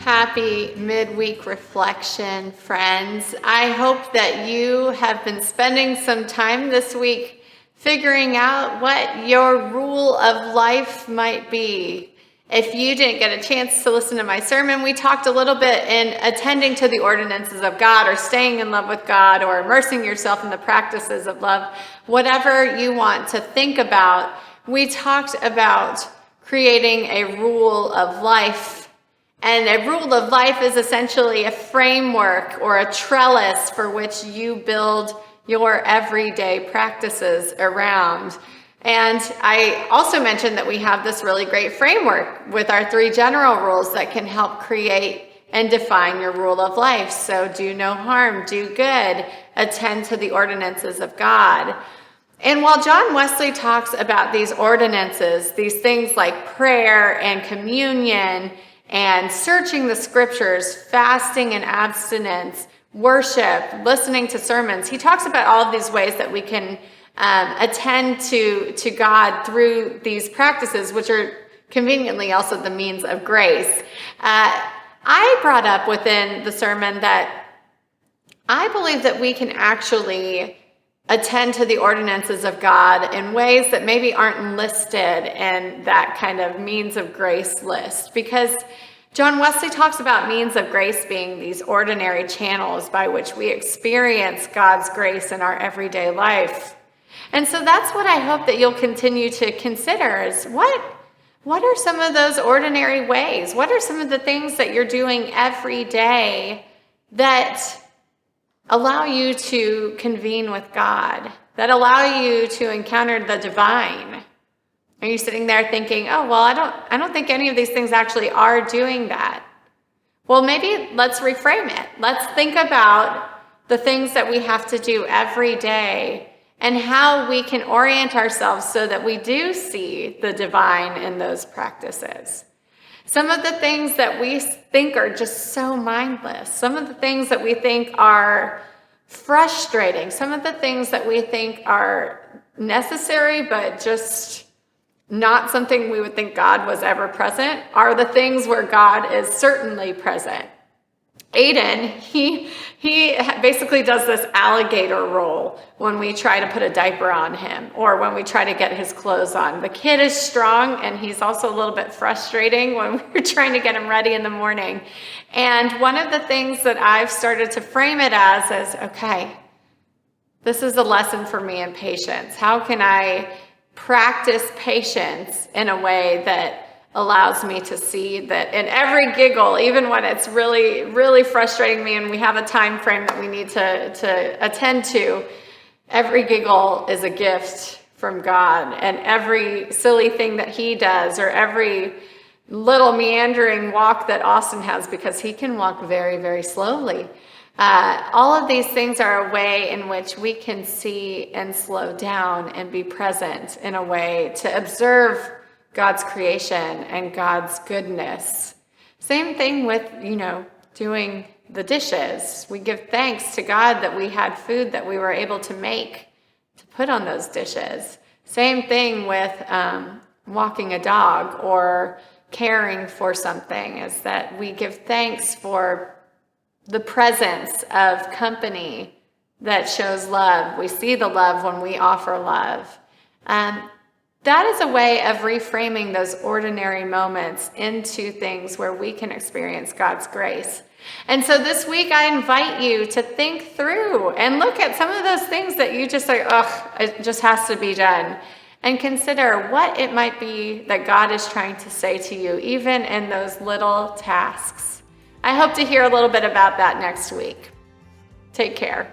Happy midweek reflection, friends. I hope that you have been spending some time this week figuring out what your rule of life might be. If you didn't get a chance to listen to my sermon, we talked a little bit in attending to the ordinances of God, or staying in love with God, or immersing yourself in the practices of love. Whatever you want to think about, we talked about creating a rule of life. And a rule of life is essentially a framework or a trellis for which you build your everyday practices around. And I also mentioned that we have this really great framework with our 3 general rules that can help create and define your rule of life. So do no harm, do good, attend to the ordinances of God. And while John Wesley talks about these ordinances, these things like prayer and communion and searching the scriptures, fasting and abstinence, worship, listening to sermons, he talks about all of these ways that we can attend to God through these practices, which are conveniently also the means of grace. I brought up within the sermon that I believe that we can actually attend to the ordinances of God in ways that maybe aren't listed in that kind of means of grace list, because John Wesley talks about means of grace being these ordinary channels by which we experience God's grace in our everyday life. And so that's what I hope that you'll continue to consider is what are some of those ordinary ways? What are some of the things that you're doing every day that allow you to convene with God, that allow you to encounter the divine? Are you sitting there thinking, oh, well, I don't think any of these things actually are doing that? Well, maybe let's reframe it. Let's think about the things that we have to do every day and how we can orient ourselves so that we do see the divine in those practices. Some of the things that we think are just so mindless, some of the things that we think are frustrating, some of the things that we think are necessary but just not something we would think God was ever present, are the things where God is certainly present. Aiden, he basically does this alligator roll when we try to put a diaper on him or when we try to get his clothes on. The kid is strong, and he's also a little bit frustrating when we're trying to get him ready in the morning. And one of the things that I've started to frame it as is, okay, this is a lesson for me in patience. How can I practice patience in a way that allows me to see that in every giggle, even when it's really, really frustrating me and we have a time frame that we need to attend to, every giggle is a gift from God. And every silly thing that he does, or every little meandering walk that Austin has, because he can walk very, very slowly. All of these things are a way in which we can see and slow down and be present in a way to observe God's creation and God's goodness. Same thing with, doing the dishes. We give thanks to God that we had food that we were able to make to put on those dishes. Same thing with walking a dog or caring for something, is that we give thanks for the presence of company that shows love. We see the love when we offer love. That is a way of reframing those ordinary moments into things where we can experience God's grace. And so this week, I invite you to think through and look at some of those things that you just say, it just has to be done. And consider what it might be that God is trying to say to you, even in those little tasks. I hope to hear a little bit about that next week. Take care.